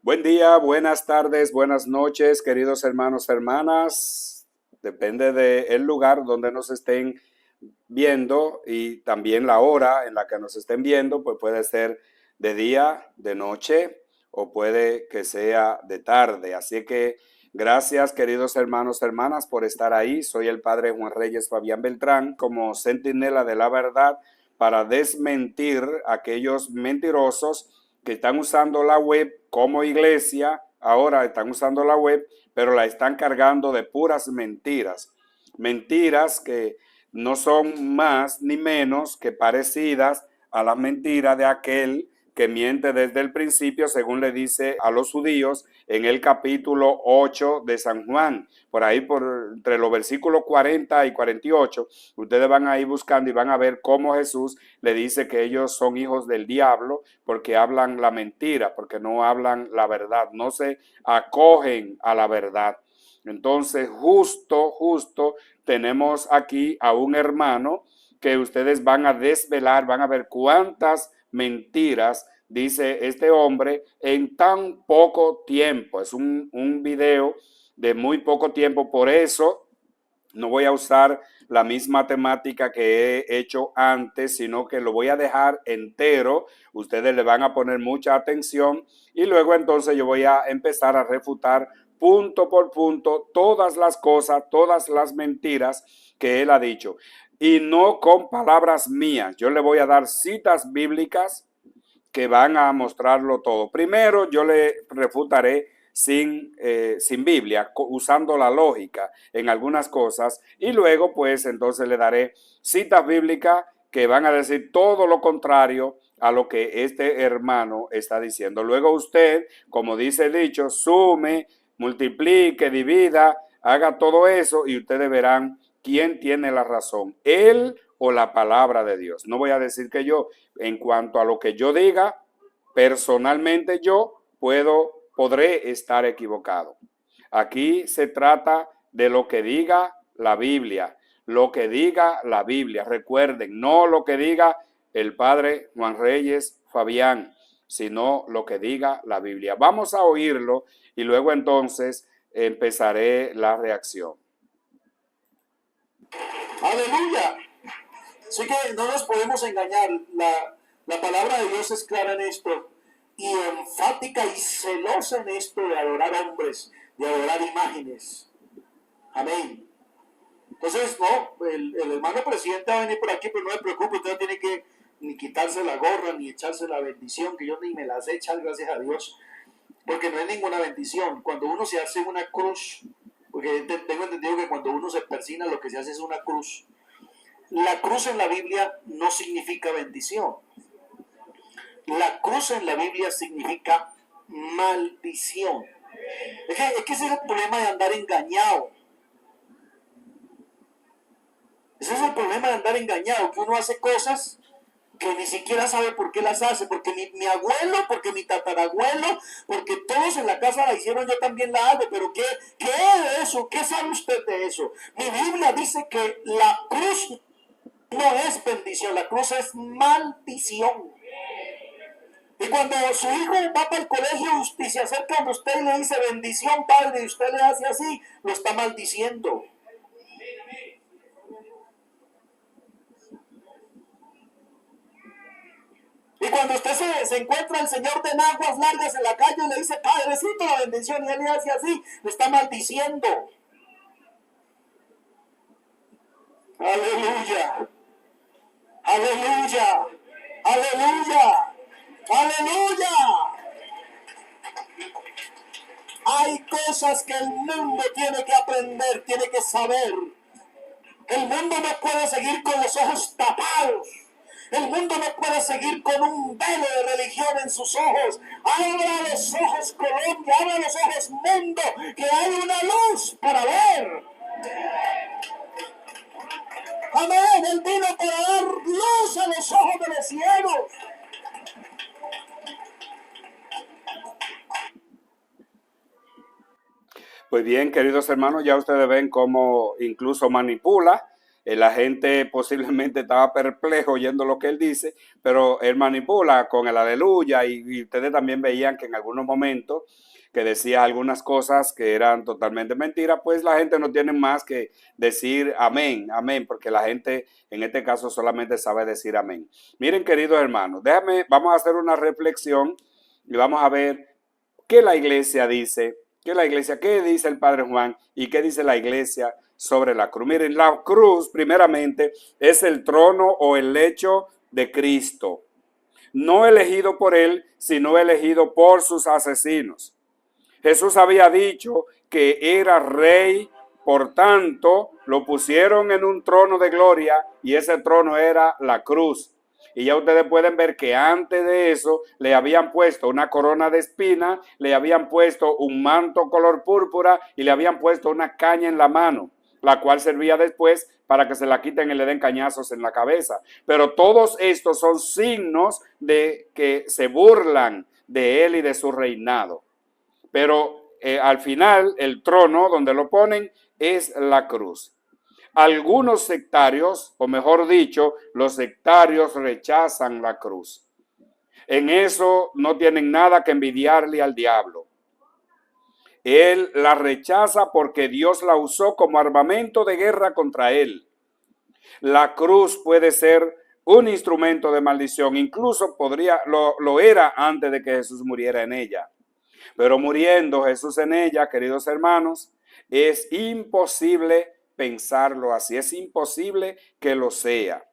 Buen día, buenas tardes, buenas noches, queridos hermanos, hermanas. Depende del lugar donde nos estén viendo y también la hora en la que nos estén viendo, pues puede ser de día, de noche o puede que sea de tarde. Así que gracias, queridos hermanos, hermanas, por estar ahí. Soy el padre Juan Reyes Fabián Beltrán como centinela de la verdad para desmentir a aquellos mentirosos que están usando la web como iglesia, ahora están usando la web, pero la están cargando de puras mentiras. Mentiras que no son más ni menos que parecidas a la mentira de aquel que miente desde el principio, según le dice a los judíos en el capítulo 8 de San Juan. Por ahí, entre los versículos 40 y 48, ustedes van a ir buscando y van a ver cómo Jesús le dice que ellos son hijos del diablo porque hablan la mentira, porque no hablan la verdad, no se acogen a la verdad. Entonces, justo, tenemos aquí a un hermano que ustedes van a desvelar, van a ver cuántas mentiras dice este hombre en tan poco tiempo. Es un video de muy poco tiempo, por eso no voy a usar la misma temática que he hecho antes, sino que lo voy a dejar entero. Ustedes le van a poner mucha atención y luego entonces yo voy a empezar a refutar punto por punto todas las cosas, todas las mentiras que él ha dicho. Y no con palabras mías. Yo le voy a dar citas bíblicas que van a mostrarlo todo. Primero yo le refutaré sin Biblia, usando la lógica en algunas cosas, y luego pues entonces le daré citas bíblicas que van a decir todo lo contrario a lo que este hermano está diciendo. Luego usted, como dice el dicho, sume, multiplique, divida, haga todo eso y ustedes verán quién tiene la razón, él o la palabra de Dios. No voy a decir que yo, en cuanto a lo que yo diga, personalmente yo podré estar equivocado. Aquí se trata de lo que diga la Biblia, lo que diga la Biblia. Recuerden, no lo que diga el padre Juan Reyes Fabián, sino lo que diga la Biblia. Vamos a oírlo y luego entonces empezaré la reacción. Aleluya. Así que no nos podemos engañar. La palabra de Dios es clara en esto y enfática y celosa en esto de adorar hombres, de adorar imágenes. Amén. Entonces, no, el hermano presidente va a venir por aquí, pero no se preocupe, usted no tiene que ni quitarse la gorra, ni echarse la bendición, que yo ni me las he echado, gracias a Dios, porque no es ninguna bendición. Cuando uno se hace una cruz, porque tengo entendido que cuando uno se persina, lo que se hace es una cruz. La cruz en la Biblia no significa bendición. La cruz en la Biblia significa maldición. Es que ese es el problema de andar engañado. Ese es el problema de andar engañado, que uno hace cosas que ni siquiera sabe por qué las hace, porque mi abuelo, porque mi tatarabuelo, porque todos en la casa la hicieron, yo también la hago, pero ¿qué es de eso? ¿Qué sabe usted de eso? Mi Biblia dice que la cruz no es bendición, la cruz es maldición. Y cuando su hijo va para el colegio y se acerca a usted y le dice bendición, padre, y usted le hace así, lo está maldiciendo. Y cuando usted se encuentra el señor de naguas largas en la calle y le dice, padrecito, la bendición, y él le hace así, lo está maldiciendo. Aleluya, aleluya, aleluya, aleluya. Hay cosas que el mundo tiene que aprender, tiene que saber. El mundo no puede seguir con los ojos tapados. El mundo no puede seguir con un velo de religión en sus ojos. Abra los ojos, Colombia, abra los ojos, mundo, que hay una luz para ver. Amén, Él vino para dar luz a los ojos de los ciegos. Pues bien, queridos hermanos, ya ustedes ven cómo incluso manipula La gente posiblemente estaba perplejo oyendo lo que él dice, pero él manipula con el aleluya y ustedes también veían que en algunos momentos que decía algunas cosas que eran totalmente mentiras, pues la gente no tiene más que decir amén, amén, porque la gente en este caso solamente sabe decir amén. Miren, queridos hermanos, vamos a hacer una reflexión y vamos a ver qué la iglesia dice, qué dice el Padre Juan y qué dice la iglesia sobre la cruz. Miren, la cruz primeramente es el trono o el lecho de Cristo, no elegido por él, sino elegido por sus asesinos. Jesús había dicho que era rey, por tanto, lo pusieron en un trono de gloria y ese trono era la cruz. Y ya ustedes pueden ver que antes de eso le habían puesto una corona de espina, le habían puesto un manto color púrpura y le habían puesto una caña en la mano, la cual servía después para que se la quiten y le den cañazos en la cabeza. Pero todos estos son signos de que se burlan de él y de su reinado. Pero al final el trono donde lo ponen es la cruz. Algunos sectarios, o mejor dicho, los sectarios rechazan la cruz. En eso no tienen nada que envidiarle al diablo. Él la rechaza porque Dios la usó como armamento de guerra contra él. La cruz puede ser un instrumento de maldición, incluso lo era antes de que Jesús muriera en ella. Pero muriendo Jesús en ella, queridos hermanos, es imposible pensarlo así, es imposible que lo sea.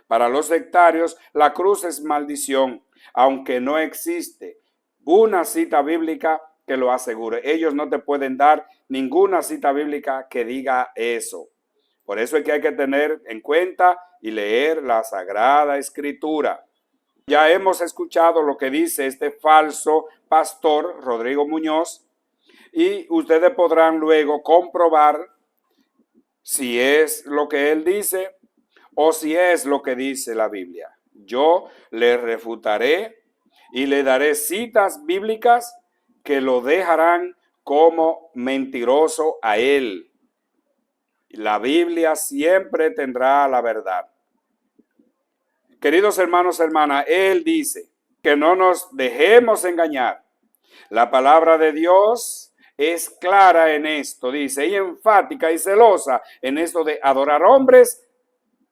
Para los sectarios, la cruz es maldición, aunque no existe una cita bíblica que lo asegure. Ellos no te pueden dar ninguna cita bíblica que diga eso. Por eso es que hay que tener en cuenta y leer la Sagrada Escritura. Ya hemos escuchado lo que dice este falso pastor, Rodrigo Muñoz, y ustedes podrán luego comprobar si es lo que él dice o si es lo que dice la Biblia. Yo le refutaré y le daré citas bíblicas que lo dejarán como mentiroso a él. La Biblia siempre tendrá la verdad. Queridos hermanos, hermanas, él dice que no nos dejemos engañar. La palabra de Dios es clara en esto, dice, y enfática y celosa en esto de adorar hombres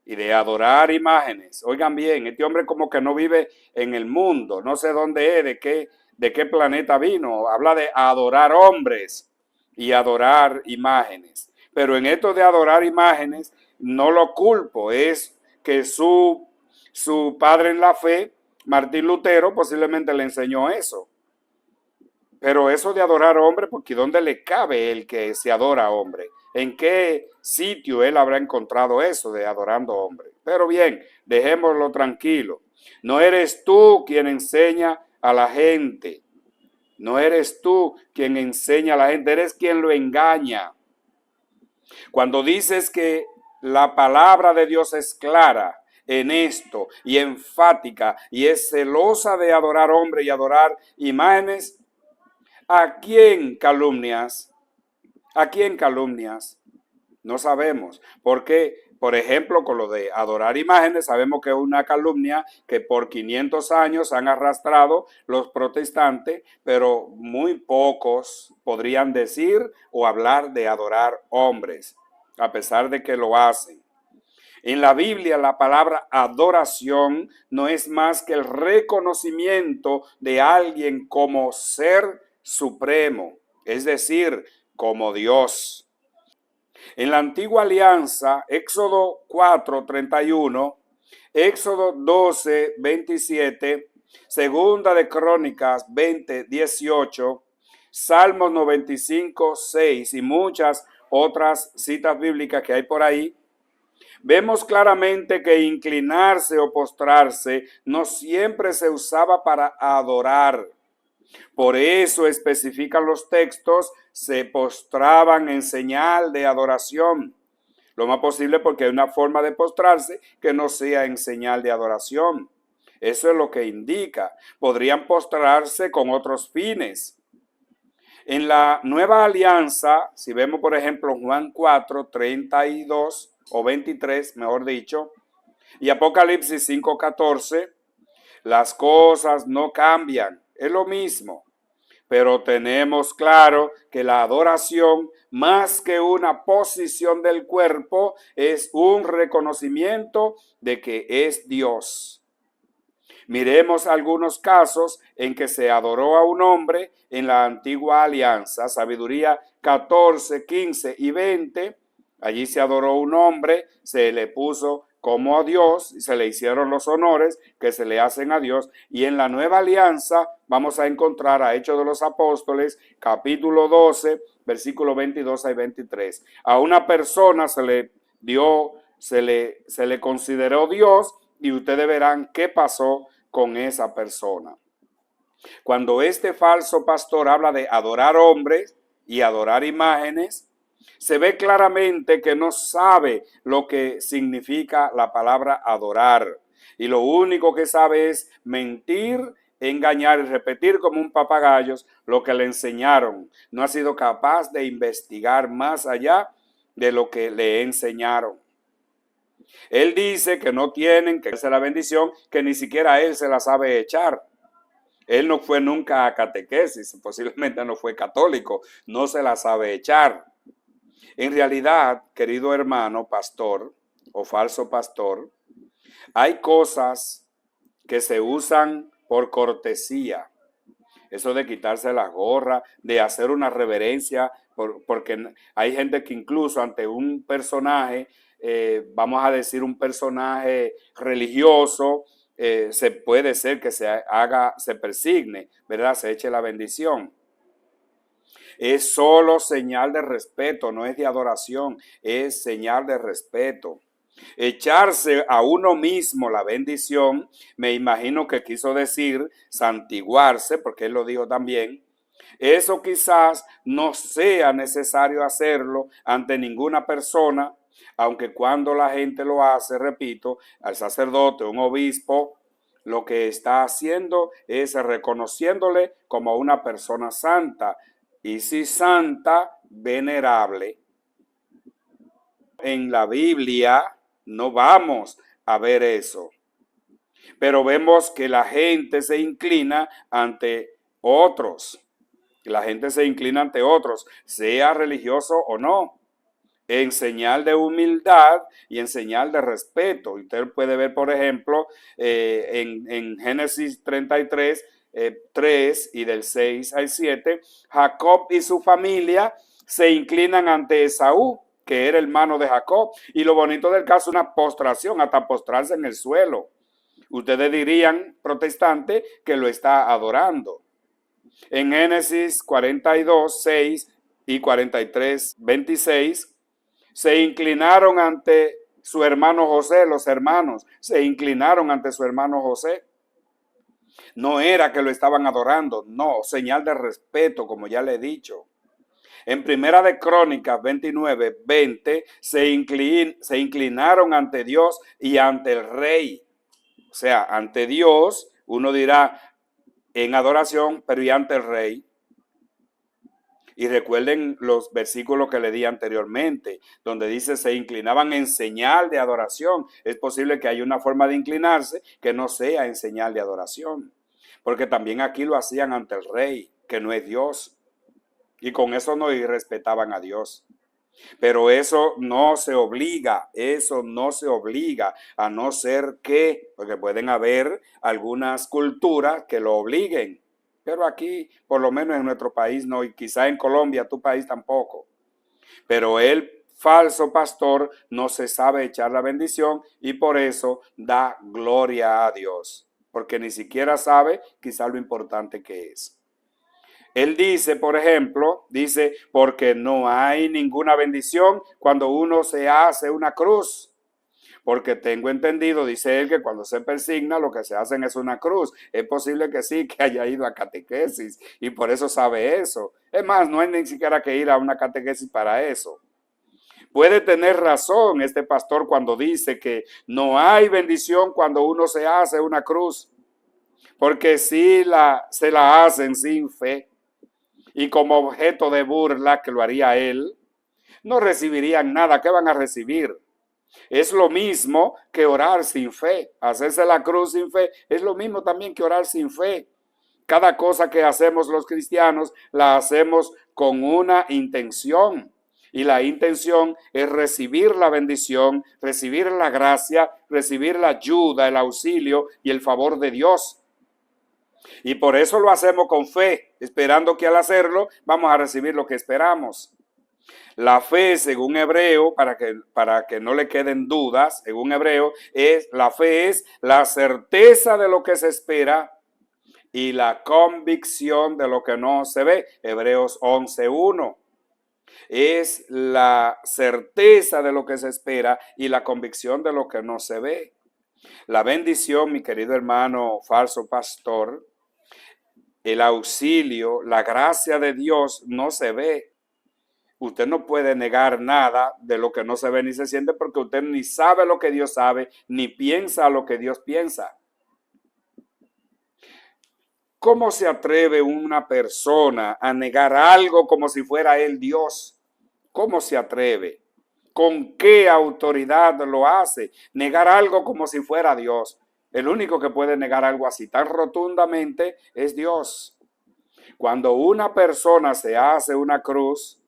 y de adorar imágenes. Oigan bien, este hombre como que no vive en el mundo, no sé dónde es, de qué planeta vino. Habla de adorar hombres y adorar imágenes. Pero en esto de adorar imágenes, no lo culpo, es que su padre en la fe, Martín Lutero, posiblemente le enseñó eso. Pero eso de adorar hombre, porque ¿dónde le cabe el que se adora hombre? ¿En qué sitio él habrá encontrado eso de adorando hombre? Pero bien, dejémoslo tranquilo. No eres tú quien enseña a la gente. No eres tú quien enseña a la gente, eres quien lo engaña. Cuando dices que la palabra de Dios es clara en esto y enfática y es celosa de adorar hombre y adorar imágenes, ¿a quién calumnias? ¿A quién calumnias? No sabemos. Porque, por ejemplo, con lo de adorar imágenes, sabemos que es una calumnia que por 500 años han arrastrado los protestantes, pero muy pocos podrían decir o hablar de adorar hombres, a pesar de que lo hacen. En la Biblia, la palabra adoración no es más que el reconocimiento de alguien como ser supremo, es decir, como Dios. En la antigua alianza, Éxodo 4:31, Éxodo 12:27, Segunda de Crónicas 20:18, Salmos 95:6 y muchas otras citas bíblicas que hay por ahí, vemos claramente que inclinarse o postrarse no siempre se usaba para adorar. Por eso especifican los textos, se postraban en señal de adoración. Lo más posible porque hay una forma de postrarse que no sea en señal de adoración. Eso es lo que indica. Podrían postrarse con otros fines. En la nueva alianza, si vemos por ejemplo Juan 4:32, o 23, mejor dicho, y Apocalipsis 5:14, las cosas no cambian, es lo mismo. Pero tenemos claro que la adoración, más que una posición del cuerpo, es un reconocimiento de que es Dios. Miremos algunos casos en que se adoró a un hombre en la antigua alianza, Sabiduría 14, 15 y 20. Allí se adoró un hombre, se le puso como a Dios y se le hicieron los honores que se le hacen a Dios. Y en la nueva alianza vamos a encontrar a Hechos de los Apóstoles, capítulo 12, versículos 22 y 23. A una persona se le dio, se le consideró Dios, y ustedes verán qué pasó con esa persona. Cuando este falso pastor habla de adorar hombres y adorar imágenes, se ve claramente que no sabe lo que significa la palabra adorar. Y lo único que sabe es mentir, engañar y repetir como un papagayo lo que le enseñaron. No ha sido capaz de investigar más allá de lo que le enseñaron. Él dice que no tienen que hacer la bendición, que ni siquiera él se la sabe echar. Él no fue nunca a catequesis, posiblemente no fue católico, no se la sabe echar. En realidad, querido hermano pastor o falso pastor, hay cosas que se usan por cortesía. Eso de quitarse la gorra, de hacer una reverencia, porque hay gente que incluso ante un personaje, vamos a decir un personaje religioso, se puede ser que se persigne, ¿verdad? Se eche la bendición. Es solo señal de respeto, no es de adoración, es señal de respeto. Echarse a uno mismo la bendición, me imagino que quiso decir santiguarse, porque él lo dijo también. Eso quizás no sea necesario hacerlo ante ninguna persona, aunque cuando la gente lo hace, repito, al sacerdote, un obispo, lo que está haciendo es reconociéndole como una persona santa, y si santa, venerable. En la Biblia no vamos a ver eso, pero vemos que la gente se inclina ante otros. La gente se inclina ante otros, sea religioso o no, en señal de humildad y en señal de respeto. Usted puede ver, por ejemplo, en Génesis 33, 3 y del 6 al 7, Jacob y su familia se inclinan ante Esaú, que era hermano de Jacob. Y lo bonito del caso es una postración, hasta postrarse en el suelo. Ustedes dirían, protestante, que lo está adorando. En Génesis 42, 6 y 43, 26, se inclinaron ante su hermano José, los hermanos se inclinaron ante su hermano José. No era que lo estaban adorando, no, señal de respeto, como ya le he dicho. En Primera de Crónicas 29, 20, se inclinaron ante Dios y ante el rey. O sea, ante Dios, uno dirá en adoración, pero y ante el rey. Y recuerden los versículos que le di anteriormente, donde dice se inclinaban en señal de adoración. Es posible que haya una forma de inclinarse que no sea en señal de adoración, porque también aquí lo hacían ante el rey, que no es Dios. Y con eso no irrespetaban a Dios. Pero eso no se obliga, a no ser que, porque pueden haber algunas culturas que lo obliguen. Pero aquí, por lo menos en nuestro país no, y quizá en Colombia, tu país tampoco. Pero el falso pastor no se sabe echar la bendición y por eso da gloria a Dios, porque ni siquiera sabe quizá lo importante que es. Él dice, por ejemplo, porque no hay ninguna bendición cuando uno se hace una cruz. Porque tengo entendido, dice él, que cuando se persigna lo que se hacen es una cruz. Es posible que sí, que haya ido a catequesis y por eso sabe eso. Es más, no hay ni siquiera que ir a una catequesis para eso. Puede tener razón este pastor cuando dice que no hay bendición cuando uno se hace una cruz. Porque si se la hacen sin fe y como objeto de burla, que lo haría él, no recibirían nada. ¿Qué van a recibir? Es lo mismo que orar sin fe. Hacerse la cruz sin fe es lo mismo también que orar sin fe. Cada cosa que hacemos los cristianos la hacemos con una intención. Y la intención es recibir la bendición, recibir la gracia, recibir la ayuda, el auxilio y el favor de Dios. Y por eso lo hacemos con fe, esperando que al hacerlo vamos a recibir lo que esperamos. La fe, según Hebreo, para que no le queden dudas, según Hebreo, la fe es la certeza de lo que se espera y la convicción de lo que no se ve. Hebreos 11:1. Es la certeza de lo que se espera y la convicción de lo que no se ve. La bendición, mi querido hermano falso pastor, el auxilio, la gracia de Dios no se ve. Usted no puede negar nada de lo que no se ve ni se siente porque usted ni sabe lo que Dios sabe, ni piensa lo que Dios piensa. ¿Cómo se atreve una persona a negar algo como si fuera él Dios? ¿Cómo se atreve? ¿Con qué autoridad lo hace? Negar algo como si fuera Dios. El único que puede negar algo así tan rotundamente es Dios. Cuando una persona se hace una cruz,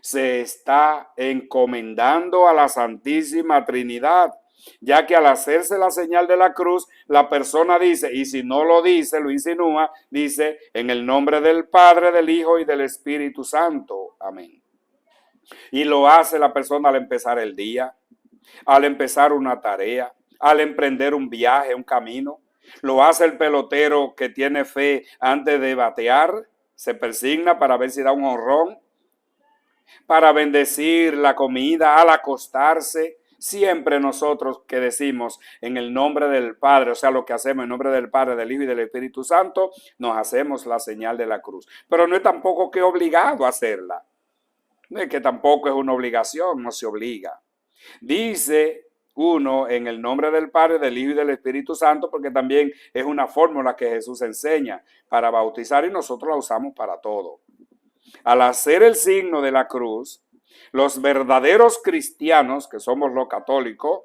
se está encomendando a la Santísima Trinidad, ya que al hacerse la señal de la cruz, la persona dice, y si no lo dice, lo insinúa, dice, en el nombre del Padre, del Hijo y del Espíritu Santo. Amén. Y lo hace la persona al empezar el día, al empezar una tarea, al emprender un viaje, un camino. Lo hace el pelotero que tiene fe antes de batear, se persigna para ver si da un jonrón, para bendecir la comida, al acostarse. Siempre nosotros que decimos en el nombre del Padre, o sea, lo que hacemos en nombre del Padre, del Hijo y del Espíritu Santo, nos hacemos la señal de la cruz. Pero no es tampoco que obligado a hacerla. No es que tampoco es una obligación, no se obliga. Dice uno en el nombre del Padre, del Hijo y del Espíritu Santo, porque también es una fórmula que Jesús enseña para bautizar y nosotros la usamos para todo. Al hacer el signo de la cruz, los verdaderos cristianos, que somos los católicos,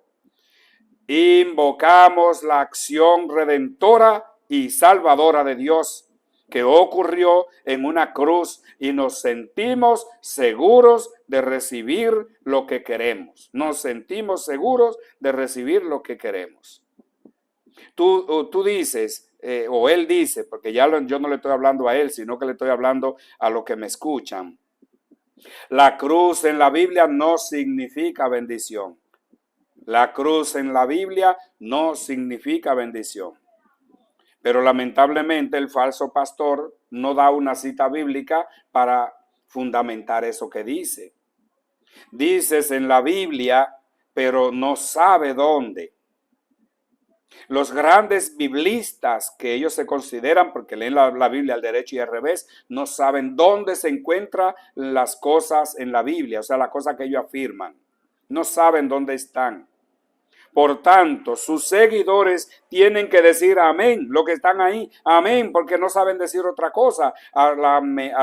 invocamos la acción redentora y salvadora de Dios que ocurrió en una cruz y nos sentimos seguros de recibir lo que queremos. Nos sentimos seguros de recibir lo que queremos. Tú dices, o él dice, porque yo no le estoy hablando a él, sino que le estoy hablando a los que me escuchan. La cruz en la Biblia no significa bendición. La cruz en la Biblia no significa bendición. Pero lamentablemente el falso pastor no da una cita bíblica para fundamentar eso que dice. Dices en la Biblia, pero no sabe dónde. Los grandes biblistas que ellos se consideran, porque leen la Biblia al derecho y al revés, no saben dónde se encuentran las cosas en la Biblia, o sea, las cosas que ellos afirman. No saben dónde están. Por tanto, sus seguidores tienen que decir amén, lo que están ahí, amén, porque no saben decir otra cosa a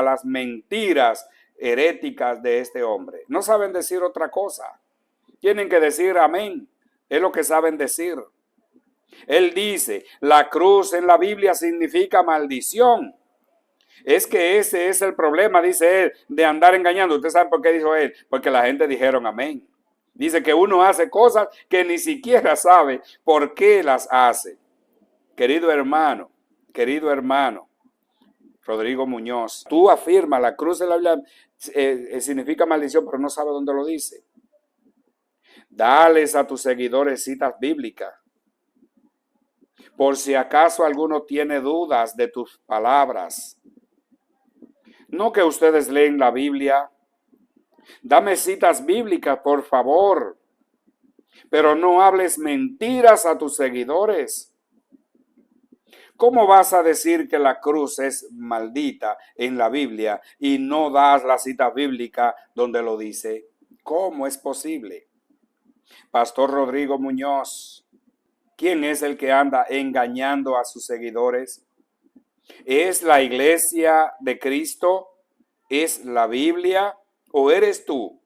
las mentiras heréticas de este hombre. No saben decir otra cosa. Tienen que decir amén, es lo que saben decir. Él dice, la cruz en la Biblia significa maldición. Es que ese es el problema, dice él, de andar engañando. ¿Usted sabe por qué dijo él? Porque la gente dijeron amén. Dice que uno hace cosas que ni siquiera sabe por qué las hace. Querido hermano, Rodrigo Muñoz, tú afirmas la cruz de la Biblia significa maldición, pero no sabe dónde lo dice. Dales a tus seguidores citas bíblicas. Por si acaso alguno tiene dudas de tus palabras. No que ustedes leen la Biblia. Dame citas bíblicas, por favor. Pero no hables mentiras a tus seguidores. ¿Cómo vas a decir que la cruz es maldita en la Biblia y no das la cita bíblica donde lo dice? ¿Cómo es posible? Pastor Rodrigo Muñoz, ¿quién es el que anda engañando a sus seguidores? ¿Es la iglesia de Cristo? ¿Es la Biblia? ¿O eres tú?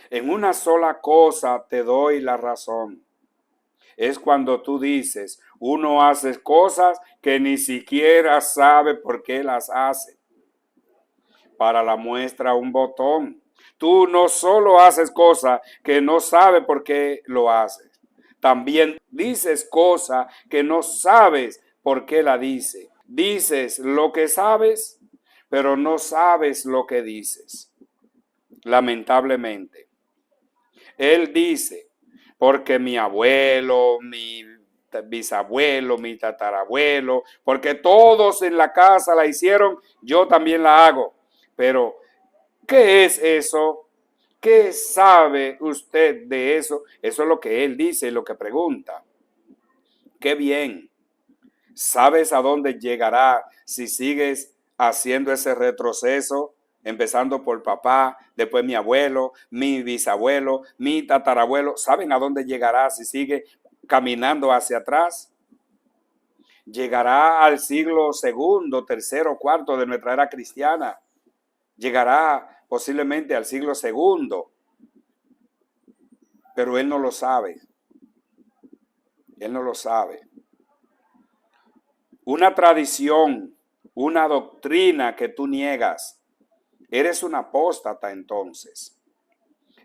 En una sola cosa te doy la razón. Es cuando tú dices, uno hace cosas que ni siquiera sabe por qué las hace. Para la muestra un botón. Tú no solo haces cosas que no sabes por qué lo haces. También dices cosas que no sabes por qué la dices. Dices lo que sabes, pero no sabes lo que dices. Lamentablemente. Él dice, porque mi abuelo, mi bisabuelo, mi tatarabuelo, porque todos en la casa la hicieron, yo también la hago. Pero, ¿qué es eso? ¿Qué sabe usted de eso? Eso es lo que él dice y lo que pregunta. Qué bien. ¿Sabes a dónde llegará si sigues haciendo ese retroceso? Empezando por papá, después mi abuelo, mi bisabuelo, mi tatarabuelo. ¿Saben a dónde llegará si sigue caminando hacia atrás? Llegará al siglo segundo, tercero, cuarto de nuestra era cristiana. Llegará posiblemente al siglo segundo. Pero él no lo sabe. Él no lo sabe. Una tradición, una doctrina que tú niegas, eres un apóstata entonces.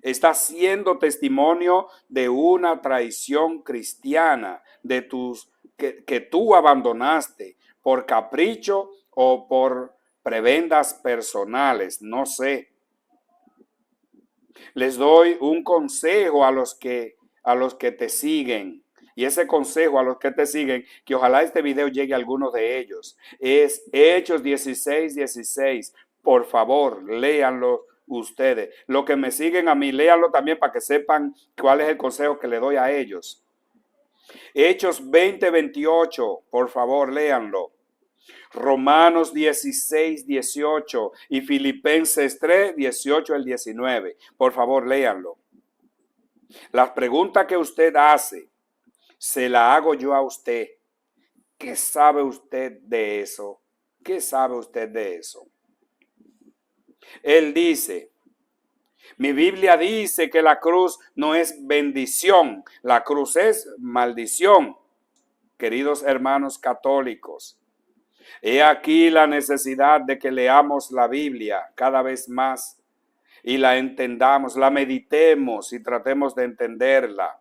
Estás siendo testimonio de una traición cristiana, de tus que tú abandonaste por capricho o por prebendas personales, no sé. Les doy un consejo a los que te siguen. Y ese consejo a los que te siguen, que ojalá este video llegue a algunos de ellos, es Hechos 16:16. Por favor, léanlo ustedes. Los que me siguen a mí, léanlo también para que sepan cuál es el consejo que le doy a ellos. Hechos 20:28, por favor, léanlo. Romanos 16:18 y Filipenses 3:18 al 19. Por favor, léanlo. Las preguntas que usted hace, se la hago yo a usted. ¿Qué sabe usted de eso? ¿Qué sabe usted de eso? Él dice, mi Biblia dice que la cruz no es bendición, la cruz es maldición. Queridos hermanos católicos, he aquí la necesidad de que leamos la Biblia cada vez más y la entendamos, la meditemos y tratemos de entenderla.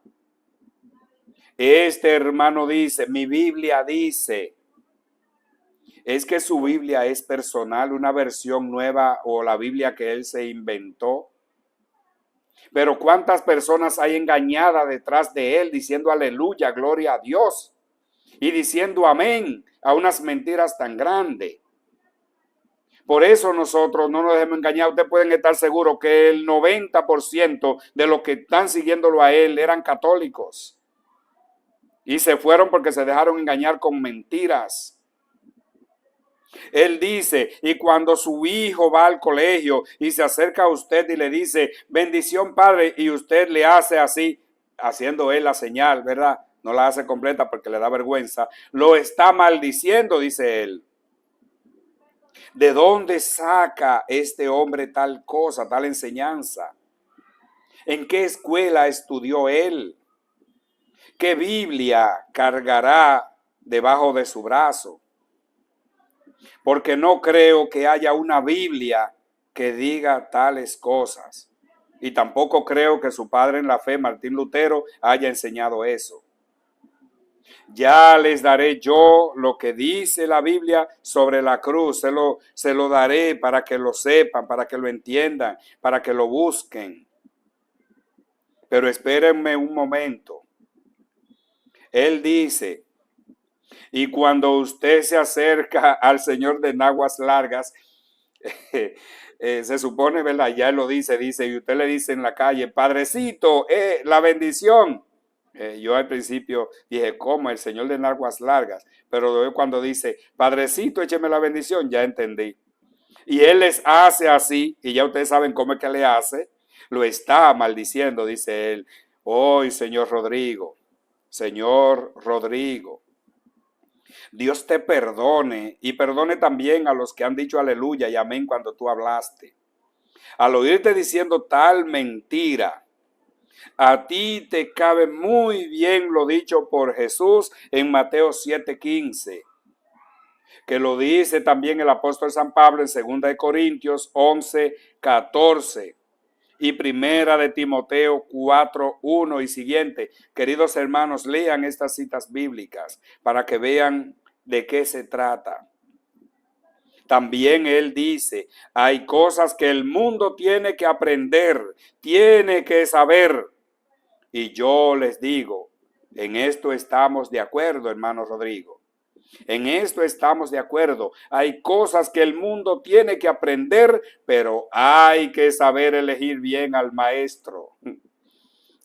Este hermano dice, mi Biblia dice, es que su Biblia es personal, una versión nueva o la Biblia que él se inventó. Pero cuántas personas hay engañadas detrás de él diciendo aleluya, gloria a Dios y diciendo amén a unas mentiras tan grandes. Por eso nosotros no nos dejemos engañar. Ustedes pueden estar seguros que el 90% de los que están siguiéndolo a él eran católicos. Y se fueron porque se dejaron engañar con mentiras. Él dice, y cuando su hijo va al colegio y se acerca a usted y le dice, bendición padre, y usted le hace así, haciendo él la señal, ¿verdad? No la hace completa porque le da vergüenza. Lo está maldiciendo, dice él. ¿De dónde saca este hombre tal cosa, tal enseñanza? ¿En qué escuela estudió él? ¿Qué Biblia cargará debajo de su brazo? Porque no creo que haya una Biblia que diga tales cosas. Y tampoco creo que su padre en la fe, Martín Lutero, haya enseñado eso. Ya les daré yo lo que dice la Biblia sobre la cruz. Se lo daré para que lo sepan, para que lo entiendan, para que lo busquen. Pero espérenme un momento. Él dice, y cuando usted se acerca al Señor de Naguas Largas, se supone, ¿verdad? Ya él lo dice, y usted le dice en la calle, Padrecito, la bendición. Yo al principio dije, ¿cómo? El Señor de Naguas Largas. Pero luego cuando dice, Padrecito, écheme la bendición, ya entendí. Y él les hace así, y ya ustedes saben cómo es que le hace. Lo está maldiciendo, dice él. Hoy, Señor Rodrigo, Dios te perdone y perdone también a los que han dicho aleluya y amén cuando tú hablaste. Al oírte diciendo tal mentira, a ti te cabe muy bien lo dicho por Jesús en Mateo 7:15, que lo dice también el apóstol San Pablo en 2 Corintios 11:14 y Primera de Timoteo 4:1 y siguiente. Queridos hermanos, lean estas citas bíblicas para que vean de qué se trata. También él dice, hay cosas que el mundo tiene que aprender, tiene que saber. Y yo les digo, en esto estamos de acuerdo, hermano Rodrigo. En esto estamos de acuerdo. Hay cosas que el mundo tiene que aprender, pero hay que saber elegir bien al maestro.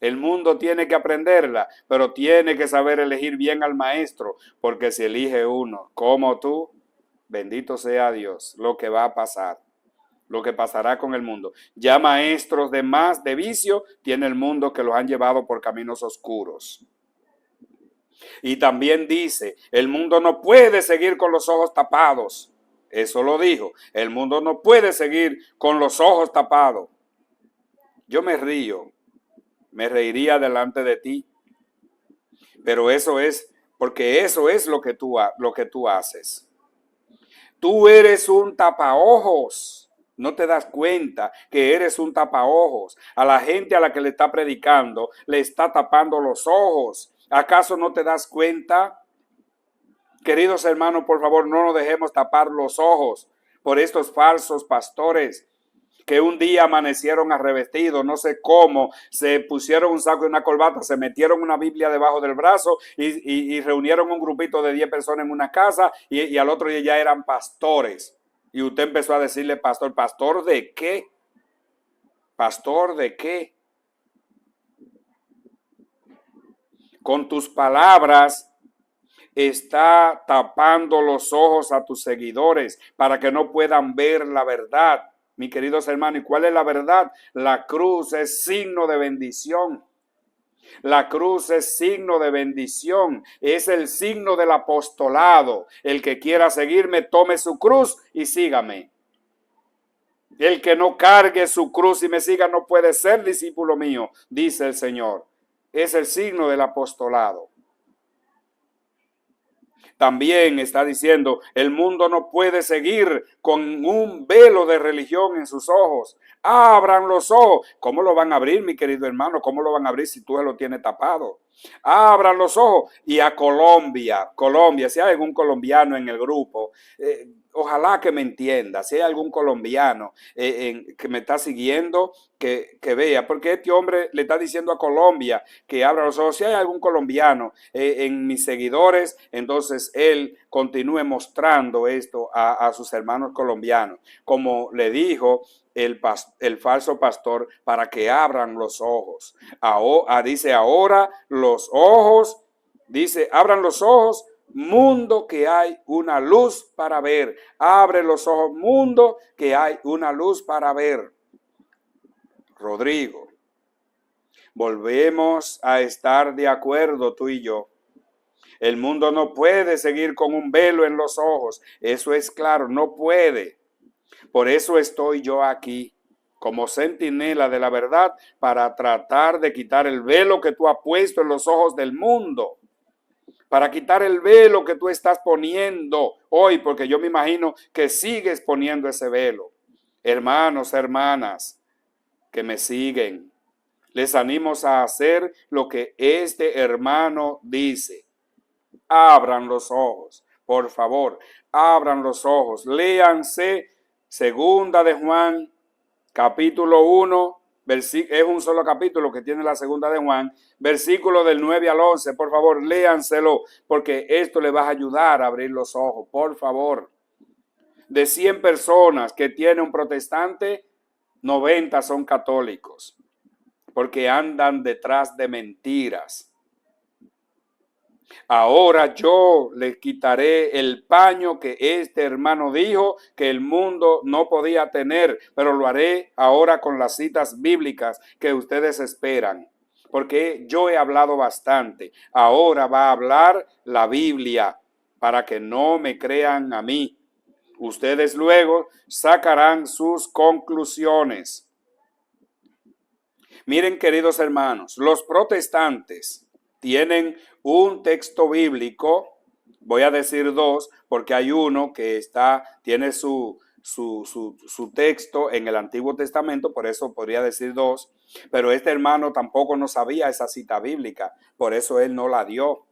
El mundo tiene que aprenderla, pero tiene que saber elegir bien al maestro, porque si elige uno como tú, bendito sea Dios, lo que va a pasar, lo que pasará con el mundo. Ya maestros de más de vicio tiene el mundo que los han llevado por caminos oscuros. Y también dice, el mundo no puede seguir con los ojos tapados. Eso lo dijo, el mundo no puede seguir con los ojos tapados. Yo me río, me reiría delante de ti, pero eso es, porque eso es lo que tú haces. Tú eres un tapaojos. No te das cuenta que eres un tapaojos. A la gente a la que le está predicando, le está tapando los ojos. ¿Acaso no te das cuenta? Queridos hermanos, por favor, no nos dejemos tapar los ojos por estos falsos pastores que un día amanecieron arrevestidos, no sé cómo, se pusieron un saco y una corbata, se metieron una Biblia debajo del brazo y reunieron un grupito de 10 personas en una casa y al otro día ya eran pastores. Y usted empezó a decirle, pastor, ¿pastor de qué? ¿Pastor de qué? Con tus palabras está tapando los ojos a tus seguidores para que no puedan ver la verdad. Mi queridos hermanos, ¿y cuál es la verdad? La cruz es signo de bendición. La cruz es signo de bendición. Es el signo del apostolado. El que quiera seguirme, tome su cruz y sígame. El que no cargue su cruz y me siga no puede ser discípulo mío, dice el Señor. Es el signo del apostolado. También está diciendo, el mundo no puede seguir con un velo de religión en sus ojos. Abran los ojos. ¿Cómo lo van a abrir, mi querido hermano? ¿Cómo lo van a abrir si tú se lo tienes tapado? Abran los ojos. Y a Colombia, si hay algún colombiano en el grupo, ojalá que me entienda, si hay algún colombiano que me está siguiendo, que vea, porque este hombre le está diciendo a Colombia que abra los ojos. Si hay algún colombiano en mis seguidores, entonces él continúe mostrando esto a sus hermanos colombianos, como le dijo el falso pastor, para que abran los ojos. Dice, ahora los ojos, dice, abran los ojos, mundo, que hay una luz para ver. Abre los ojos, mundo, que hay una luz para ver. Rodrigo, volvemos a estar de acuerdo tú y yo. El mundo no puede seguir con un velo en los ojos. Eso es claro, no puede. Por eso estoy yo aquí, como centinela de la verdad, para tratar de quitar el velo que tú has puesto en los ojos del mundo. Para quitar el velo que tú estás poniendo hoy, porque yo me imagino que sigues poniendo ese velo. Hermanos, hermanas, que me siguen, les animo a hacer lo que este hermano dice. Abran los ojos, por favor, abran los ojos. Léanse Segunda de Juan, capítulo 1, es un solo capítulo que tiene la Segunda de Juan, versículo del 9 al 11, por favor, léanselo, porque esto le va a ayudar a abrir los ojos, por favor. De 100 personas que tiene un protestante, 90 son católicos, porque andan detrás de mentiras. Ahora yo le quitaré el paño que este hermano dijo que el mundo no podía tener, pero lo haré ahora con las citas bíblicas que ustedes esperan, porque yo he hablado bastante. Ahora va a hablar la Biblia para que no me crean a mí. Ustedes luego sacarán sus conclusiones. Miren, queridos hermanos, los protestantes tienen un texto bíblico, voy a decir dos, porque hay uno que tiene su texto en el Antiguo Testamento, por eso podría decir dos, pero este hermano tampoco no sabía esa cita bíblica, por eso él no la dio.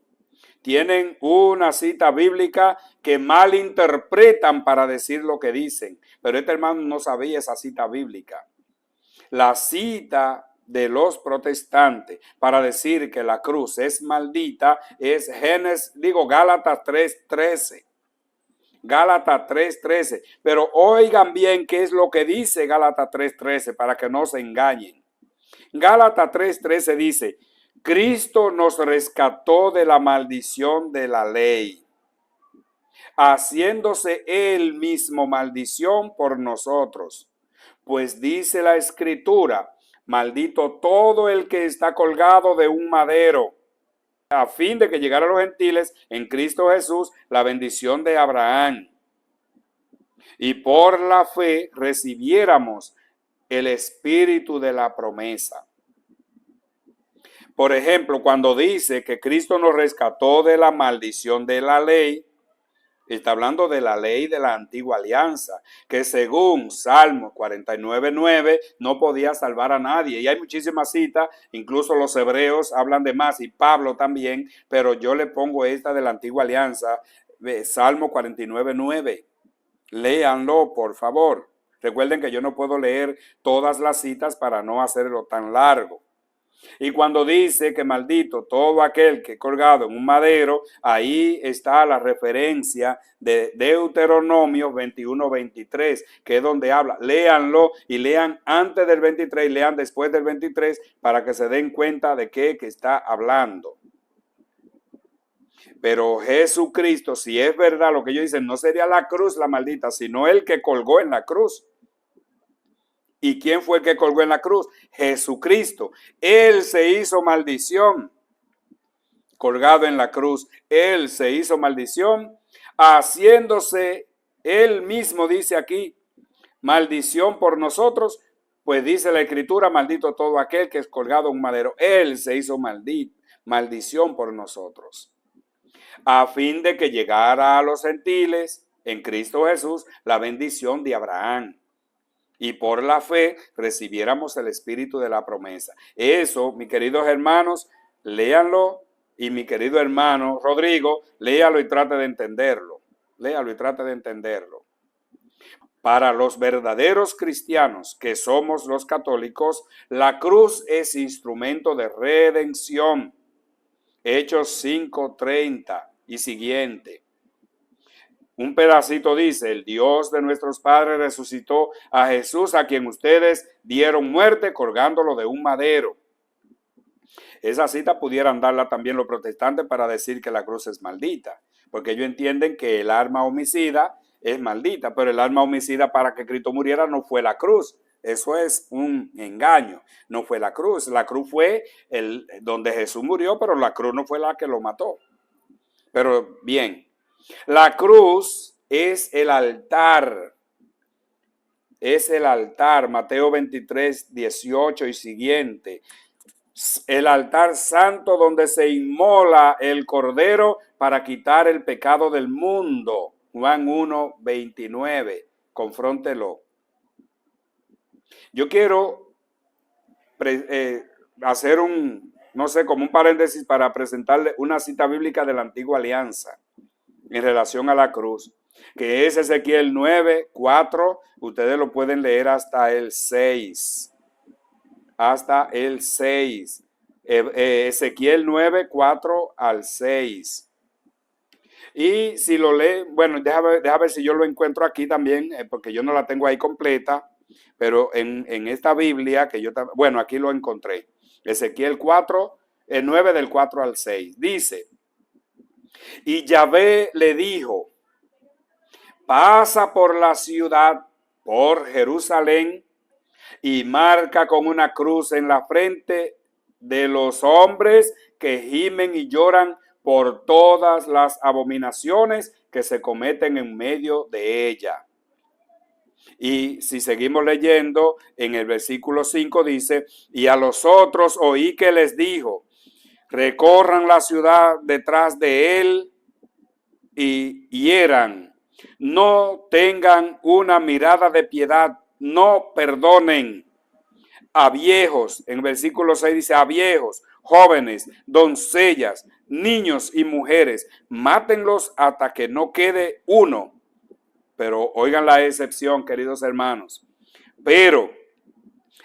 Tienen una cita bíblica que malinterpretan para decir lo que dicen, pero este hermano no sabía esa cita bíblica. La cita de los protestantes para decir que la cruz es maldita es Gálatas 3:13. Gálatas 3:13. Pero oigan bien qué es lo que dice Gálatas 3:13 para que no se engañen. Gálatas 3:13 dice: Cristo nos rescató de la maldición de la ley, haciéndose él mismo maldición por nosotros. Pues dice la Escritura: maldito todo el que está colgado de un madero, a fin de que llegara a los gentiles en Cristo Jesús la bendición de Abraham, y por la fe recibiéramos el espíritu de la promesa. Por ejemplo, cuando dice que Cristo nos rescató de la maldición de la ley, está hablando de la ley de la antigua alianza, que según Salmo 49:9 no podía salvar a nadie. Y hay muchísimas citas, incluso los hebreos hablan de más, y Pablo también, pero yo le pongo esta de la antigua alianza, Salmo 49:9. Léanlo, por favor. Recuerden que yo no puedo leer todas las citas para no hacerlo tan largo. Y cuando dice que maldito todo aquel que es colgado en un madero, ahí está la referencia de Deuteronomio 21:23, que es donde habla. Léanlo y lean antes del 23 y lean después del 23 para que se den cuenta de qué que está hablando. Pero Jesucristo, si es verdad lo que ellos dicen, no sería la cruz la maldita, sino el que colgó en la cruz. ¿Y quién fue el que colgó en la cruz? Jesucristo. Él se hizo maldición. Colgado en la cruz, Él se hizo maldición, haciéndose Él mismo, dice aquí, maldición por nosotros, pues dice la Escritura: maldito todo aquel que es colgado en un madero. Él se hizo maldición por nosotros, a fin de que llegara a los gentiles en Cristo Jesús la bendición de Abraham, y por la fe recibiéramos el espíritu de la promesa. Eso, mis queridos hermanos, léanlo, y mi querido hermano Rodrigo, léalo y trate de entenderlo. Léalo y trate de entenderlo. Para los verdaderos cristianos, que somos los católicos, la cruz es instrumento de redención. Hechos 5:30 y siguiente. Un pedacito dice: el Dios de nuestros padres resucitó a Jesús, a quien ustedes dieron muerte colgándolo de un madero. Esa cita pudieran darla también los protestantes para decir que la cruz es maldita, porque ellos entienden que el arma homicida es maldita, pero el arma homicida para que Cristo muriera no fue la cruz. Eso es un engaño, no fue la cruz. La cruz fue donde Jesús murió, pero la cruz no fue la que lo mató. Pero bien, la cruz es el altar. Es el altar, Mateo 23:18 y siguiente. El altar santo donde se inmola el cordero para quitar el pecado del mundo. Juan 1:29. Confróntelo. Yo quiero hacer como un paréntesis para presentarle una cita bíblica de la antigua alianza en relación a la cruz, que es Ezequiel 9:4. Ustedes lo pueden leer hasta el 6. Hasta el 6. Ezequiel 9:4 al 6. Y si lo lee, bueno, deja ver si yo lo encuentro aquí también, porque yo no la tengo ahí completa, pero en esta Biblia que bueno, aquí lo encontré. Ezequiel 9 del 4 al 6. Dice: y Yahvé le dijo: pasa por la ciudad, por Jerusalén, y marca con una cruz en la frente de los hombres que gimen y lloran por todas las abominaciones que se cometen en medio de ella. Y si seguimos leyendo, en el versículo 5 dice, y a los otros oí que les dijo, recorran la ciudad detrás de él y hieran, no tengan una mirada de piedad, no perdonen a viejos. En versículo 6 dice, a viejos, jóvenes, doncellas, niños y mujeres, mátenlos hasta que no quede uno. Pero oigan la excepción, queridos hermanos. Pero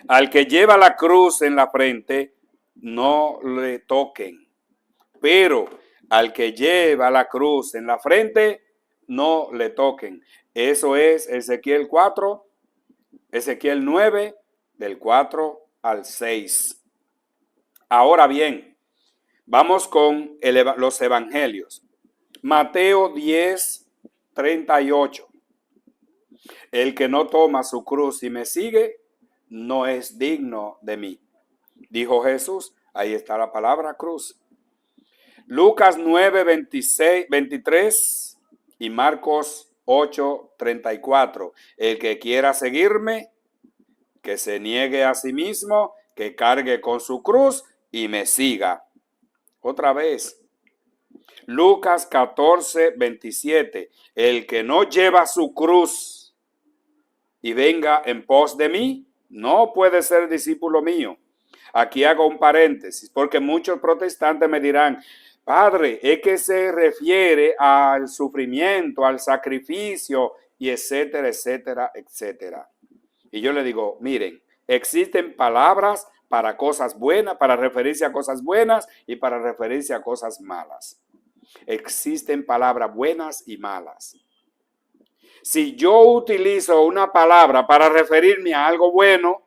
al que lleva la cruz en la frente, no le toquen. Pero al que lleva la cruz en la frente, no le toquen. Eso es Ezequiel 4, Ezequiel 9, del 4 al 6. Ahora bien, vamos con los evangelios. Mateo 10, 38. El que no toma su cruz y me sigue, no es digno de mí. Dijo Jesús, ahí está la palabra cruz. Lucas 9, 26, 23 y Marcos 8, 34. El que quiera seguirme, que se niegue a sí mismo, que cargue con su cruz y me siga. Otra vez. Lucas 14, 27. El que no lleva su cruz y venga en pos de mí, no puede ser discípulo mío. Aquí hago un paréntesis, porque muchos protestantes me dirán, Padre, es que se refiere al sufrimiento, al sacrificio, y etcétera, etcétera, etcétera. Y yo le digo, miren, existen palabras para cosas buenas, para referirse a cosas buenas y para referirse a cosas malas. Existen palabras buenas y malas. Si yo utilizo una palabra para referirme a algo bueno,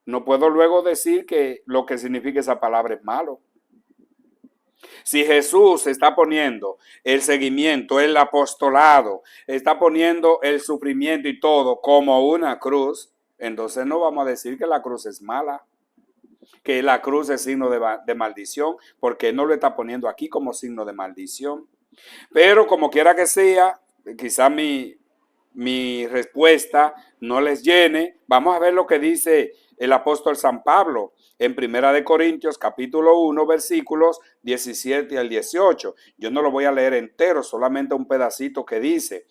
no puedo luego decir que lo que significa esa palabra es malo. Si Jesús está poniendo el seguimiento, el apostolado, está poniendo el sufrimiento y todo como una cruz, entonces no vamos a decir que la cruz es mala, que la cruz es signo de maldición, porque no lo está poniendo aquí como signo de maldición. Pero como quiera que sea, quizá mi respuesta no les llene. Vamos a ver lo que dice el apóstol San Pablo en Primera de Corintios, capítulo 1, versículos 17 al 18. Yo no lo voy a leer entero, solamente un pedacito que dice,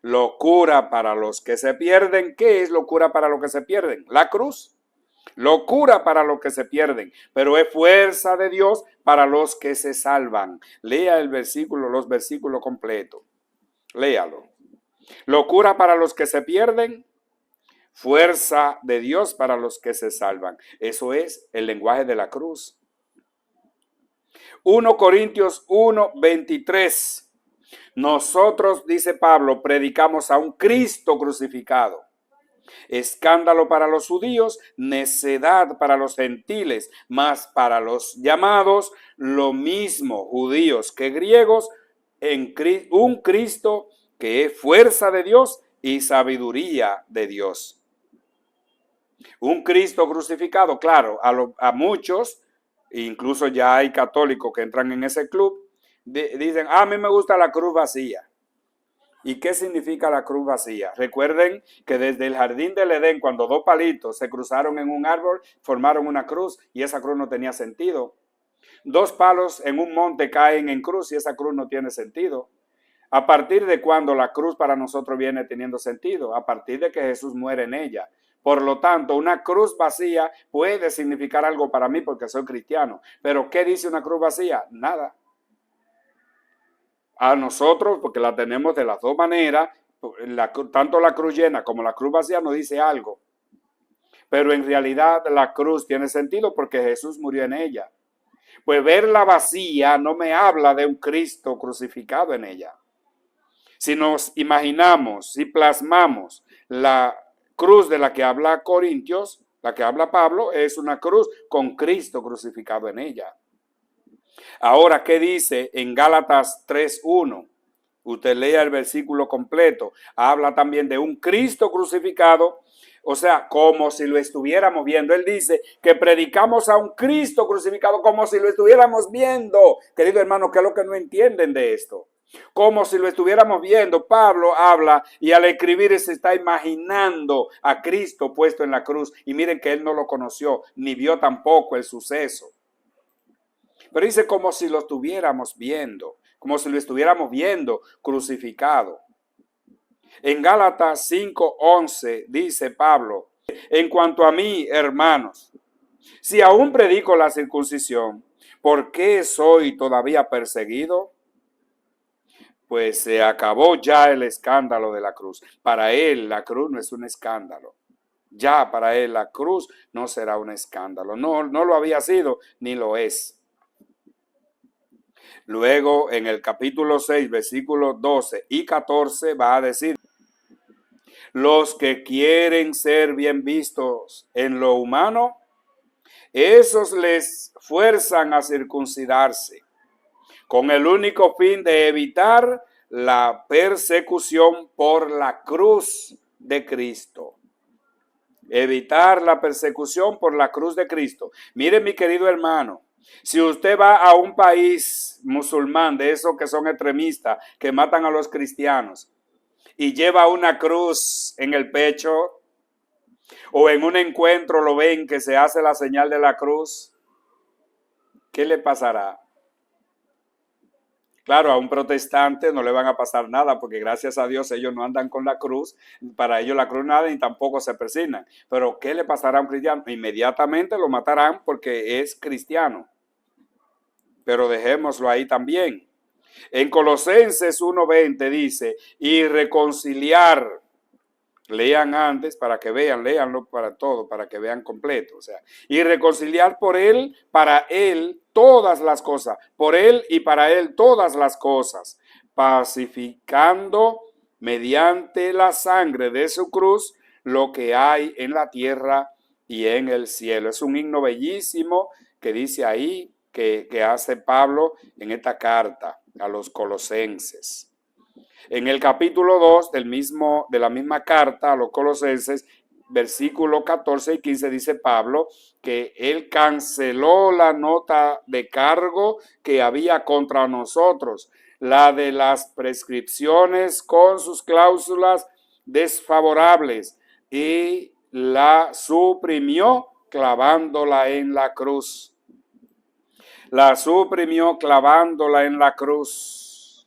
locura para los que se pierden. ¿Qué es locura para los que se pierden? La cruz. Locura para los que se pierden, pero es fuerza de Dios para los que se salvan. Lea el versículo, los versículos completos. Léalo. Locura para los que se pierden, fuerza de Dios para los que se salvan. Eso es el lenguaje de la cruz. 1 Corintios 1, 23. Nosotros, dice Pablo, predicamos a un Cristo crucificado. Escándalo para los judíos, necedad para los gentiles, mas para los llamados, lo mismo judíos que griegos, en un Cristo que es fuerza de Dios y sabiduría de Dios. Un Cristo crucificado, claro, a muchos, incluso ya hay católicos que entran en ese club, dicen, a mí me gusta la cruz vacía. ¿Y qué significa la cruz vacía? Recuerden que desde el jardín del Edén, cuando dos palitos se cruzaron en un árbol, formaron una cruz y esa cruz no tenía sentido. Dos palos en un monte caen en cruz y esa cruz no tiene sentido. ¿A partir de cuándo la cruz para nosotros viene teniendo sentido? A partir de que Jesús muere en ella. Por lo tanto, una cruz vacía puede significar algo para mí porque soy cristiano. Pero ¿qué dice una cruz vacía? Nada. A nosotros, porque la tenemos de las dos maneras, tanto la cruz llena como la cruz vacía nos dice algo. Pero en realidad la cruz tiene sentido porque Jesús murió en ella. Pues verla vacía no me habla de un Cristo crucificado en ella. Si nos imaginamos, si plasmamos la cruz de la que habla Corintios, la que habla Pablo, es una cruz con Cristo crucificado en ella. Ahora, ¿qué dice en Gálatas 3:1? Usted lea el versículo completo. Habla también de un Cristo crucificado, o sea, como si lo estuviéramos viendo. Él dice que predicamos a un Cristo crucificado como si lo estuviéramos viendo. Querido hermano, ¿qué es lo que no entienden de esto? Como si lo estuviéramos viendo. Pablo habla y al escribir se está imaginando a Cristo puesto en la cruz. Y miren que él no lo conoció, ni vio tampoco el suceso. Pero dice como si lo estuviéramos viendo, como si lo estuviéramos viendo crucificado. En Gálatas 5:11 dice Pablo, en cuanto a mí, hermanos, si aún predico la circuncisión, ¿por qué soy todavía perseguido? Pues se acabó ya el escándalo de la cruz. Para él la cruz no es un escándalo. Ya para él la cruz no será un escándalo. No lo había sido ni lo es. Luego en el capítulo 6, versículos 12 y 14 va a decir, los que quieren ser bien vistos en lo humano, esos les fuerzan a circuncidarse, con el único fin de evitar la persecución por la cruz de Cristo. Evitar la persecución por la cruz de Cristo. Mire, mi querido hermano, si usted va a un país musulmán, de esos que son extremistas, que matan a los cristianos, y lleva una cruz en el pecho, o en un encuentro lo ven que se hace la señal de la cruz, ¿qué le pasará? Claro, a un protestante no le van a pasar nada porque gracias a Dios ellos no andan con la cruz, para ellos la cruz nada y tampoco se persignan. Pero ¿qué le pasará a un cristiano? Inmediatamente lo matarán porque es cristiano. Pero dejémoslo ahí también. En Colosenses 1:20 dice, y reconciliar, lean antes para que vean, léanlo para todo, para que vean completo, o sea, y reconciliar por él, para él, todas las cosas, por él y para él todas las cosas, pacificando mediante la sangre de su cruz lo que hay en la tierra y en el cielo. Es un himno bellísimo que dice ahí, que hace Pablo en esta carta a los colosenses. En el capítulo 2 de la misma carta a los colosenses, versículos 14 y 15 dice Pablo que él canceló la nota de cargo que había contra nosotros, la de las prescripciones con sus cláusulas desfavorables, y la suprimió clavándola en la cruz. La suprimió clavándola en la cruz.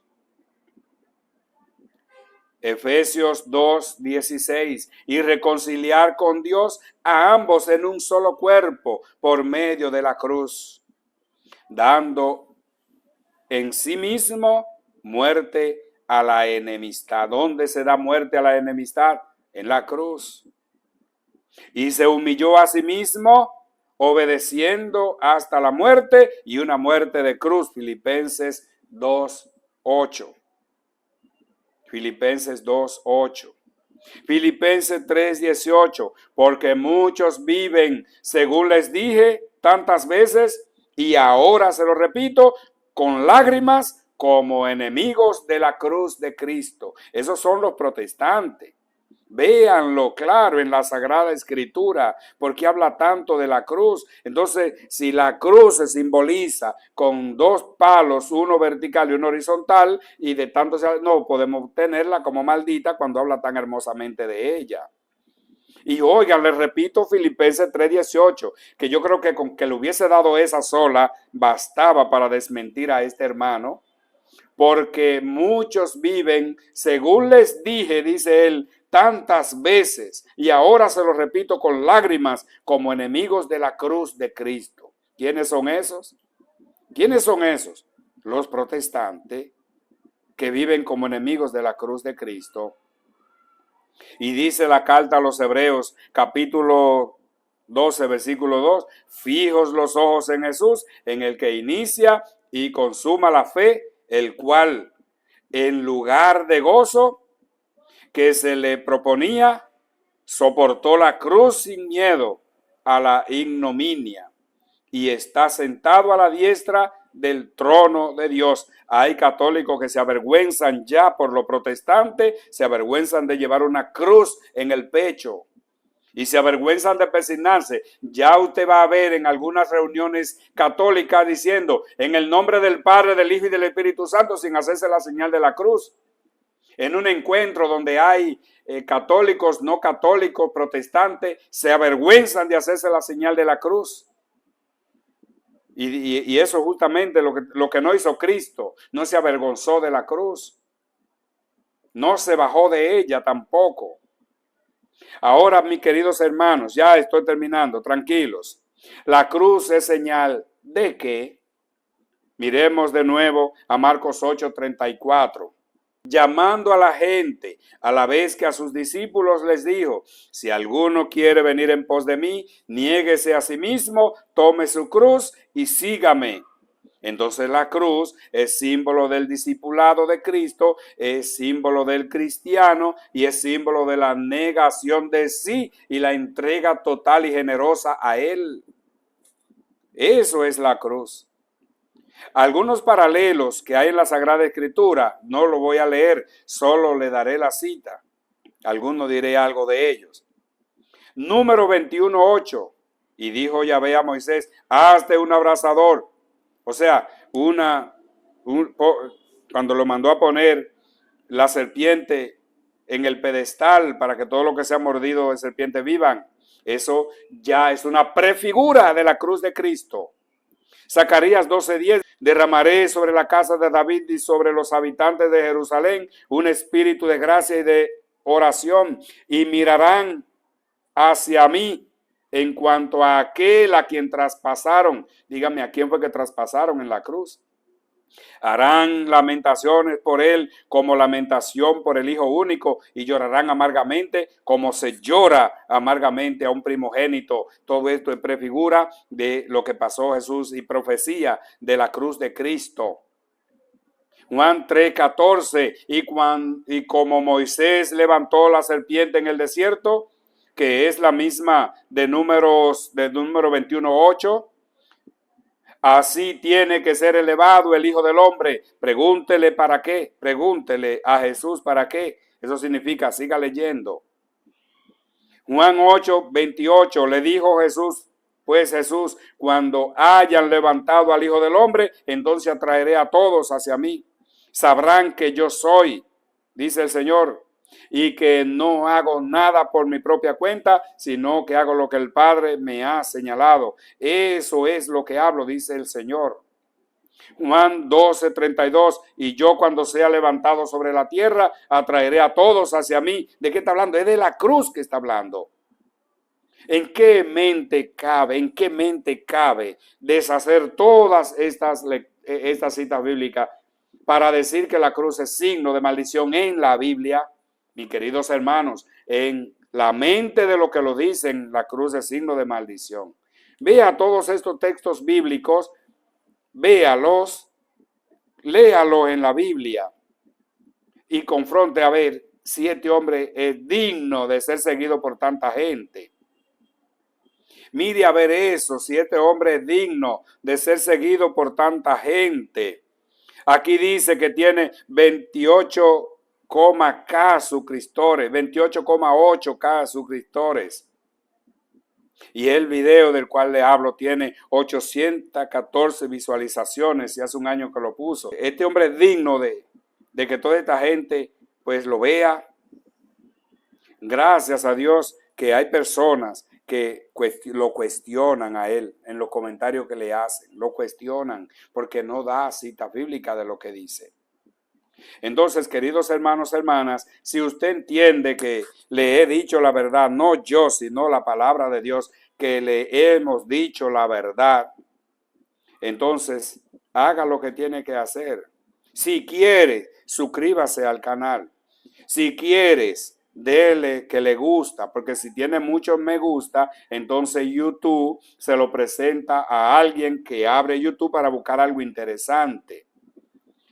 Efesios 2:16, y reconciliar con Dios a ambos en un solo cuerpo por medio de la cruz, dando en sí mismo muerte a la enemistad. ¿Dónde se da muerte a la enemistad? En la cruz. Y se humilló a sí mismo, obedeciendo hasta la muerte, y una muerte de cruz. Filipenses 2:8. Filipenses 2:8. Filipenses 3:18. Porque muchos viven, según les dije tantas veces, y ahora se lo repito, con lágrimas como enemigos de la cruz de Cristo. Esos son los protestantes. Véanlo claro en la Sagrada Escritura, porque habla tanto de la cruz. Entonces, si la cruz se simboliza con dos palos, uno vertical y uno horizontal, y de tanto no podemos tenerla como maldita cuando habla tan hermosamente de ella. Y oigan, les repito Filipenses 3:18, que yo creo que con que le hubiese dado esa sola, bastaba para desmentir a este hermano. Porque muchos viven, según les dije, dice él, tantas veces, y ahora se lo repito con lágrimas, como enemigos de la cruz de Cristo. ¿Quiénes son esos? ¿Quiénes son esos? Los protestantes que viven como enemigos de la cruz de Cristo. Y dice la carta a los Hebreos, capítulo 12, versículo 2, fijos los ojos en Jesús, en el que inicia y consuma la fe, el cual, en lugar de gozo que se le proponía, soportó la cruz sin miedo a la ignominia, y está sentado a la diestra del trono de Dios. Hay católicos que se avergüenzan ya por lo protestante, se avergüenzan de llevar una cruz en el pecho. y se avergüenzan de persignarse. Ya usted va a ver en algunas reuniones católicas diciendo en el nombre del Padre, del Hijo y del Espíritu Santo, sin hacerse la señal de la cruz. En un encuentro donde hay católicos, no católicos, protestantes, se avergüenzan de hacerse la señal de la cruz. Y eso es justamente lo que no hizo Cristo. No se avergonzó de la cruz. No se bajó de ella tampoco. Ahora, mis queridos hermanos, ya estoy terminando, tranquilos. La cruz es señal de que, miremos de nuevo a Marcos 8:34. Llamando a la gente, a la vez que a sus discípulos les dijo: si alguno quiere venir en pos de mí, niéguese a sí mismo, tome su cruz y sígame. Entonces la cruz es símbolo del discipulado de Cristo, es símbolo del cristiano y es símbolo de la negación de sí y la entrega total y generosa a Él. Eso es la cruz. Algunos paralelos que hay en la Sagrada Escritura, no lo voy a leer, solo le daré la cita. Algunos diré algo de ellos. Número 21:8. Y dijo Yahvé a Moisés: hazte un abrasador. O sea, cuando lo mandó a poner la serpiente en el pedestal para que todo lo que sea mordido de serpiente vivan. Eso ya es una prefigura de la cruz de Cristo. Zacarías 12:10, derramaré sobre la casa de David y sobre los habitantes de Jerusalén un espíritu de gracia y de oración, y mirarán hacia mí en cuanto a aquel a quien traspasaron. Dígame, ¿a quién fue que traspasaron en la cruz? Harán lamentaciones por él como lamentación por el hijo único, y llorarán amargamente como se llora amargamente a un primogénito. Todo esto es prefigura de lo que pasó Jesús y profecía de la cruz de Cristo. Juan 3:14, y como Moisés levantó la serpiente en el desierto, que es la misma de número 21:8, así tiene que ser elevado el Hijo del Hombre. Pregúntele para qué. Pregúntele a Jesús para qué. Eso significa, siga leyendo. Juan 8:28, le dijo Jesús, pues Jesús: cuando hayan levantado al Hijo del Hombre, entonces atraeré a todos hacia mí. Sabrán que yo soy, dice el Señor, y que no hago nada por mi propia cuenta, sino que hago lo que el Padre me ha señalado. Eso es lo que hablo, dice el Señor. Juan 12:32, y yo cuando sea levantado sobre la tierra, atraeré a todos hacia mí. ¿De qué está hablando? Es de la cruz que está hablando. ¿En qué mente cabe deshacer todas estas citas bíblicas para decir que la cruz es signo de maldición en la Biblia? Mis queridos hermanos, en la mente de lo que lo dicen, la cruz es signo de maldición. Vea todos estos textos bíblicos, léalos en la Biblia y confronte a ver si este hombre es digno de ser seguido por tanta gente. Mire a ver eso, si este hombre es digno de ser seguido por tanta gente. Aquí dice que tiene 28,k suscriptores, 28,8k suscriptores. Y el video del cual le hablo tiene 814 visualizaciones y hace un año que lo puso. Este hombre es digno de que toda esta gente pues lo vea. Gracias a Dios que hay personas que lo cuestionan a él en los comentarios que le hacen. Lo cuestionan porque no da cita bíblica de lo que dice. Entonces, queridos hermanos, hermanas, si usted entiende que le he dicho la verdad, no yo, sino la palabra de Dios, que le hemos dicho la verdad, entonces haga lo que tiene que hacer. Si quiere, suscríbase al canal. Si quieres, dele que le gusta, porque si tiene muchos me gusta, entonces YouTube se lo presenta a alguien que abre YouTube para buscar algo interesante.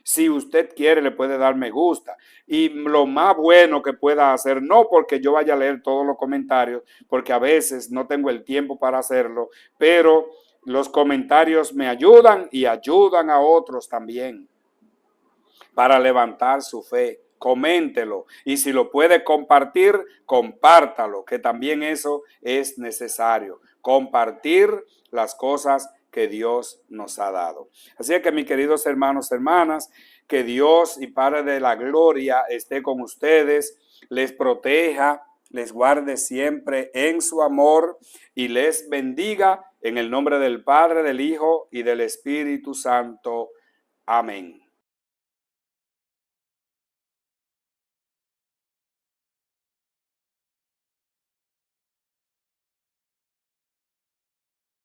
Si usted quiere, le puede dar me gusta. Y lo más bueno que pueda hacer, no porque yo vaya a leer todos los comentarios, porque a veces no tengo el tiempo para hacerlo, pero los comentarios me ayudan y ayudan a otros también para levantar su fe. coméntelo. Y si lo puede compartir, compártalo, que también eso es necesario. Compartir las cosas que Dios nos ha dado. Así que mis queridos hermanos, hermanas, que Dios y Padre de la gloria esté con ustedes, les proteja, les guarde siempre en su amor y les bendiga en el nombre del Padre, del Hijo y del Espíritu Santo. Amén.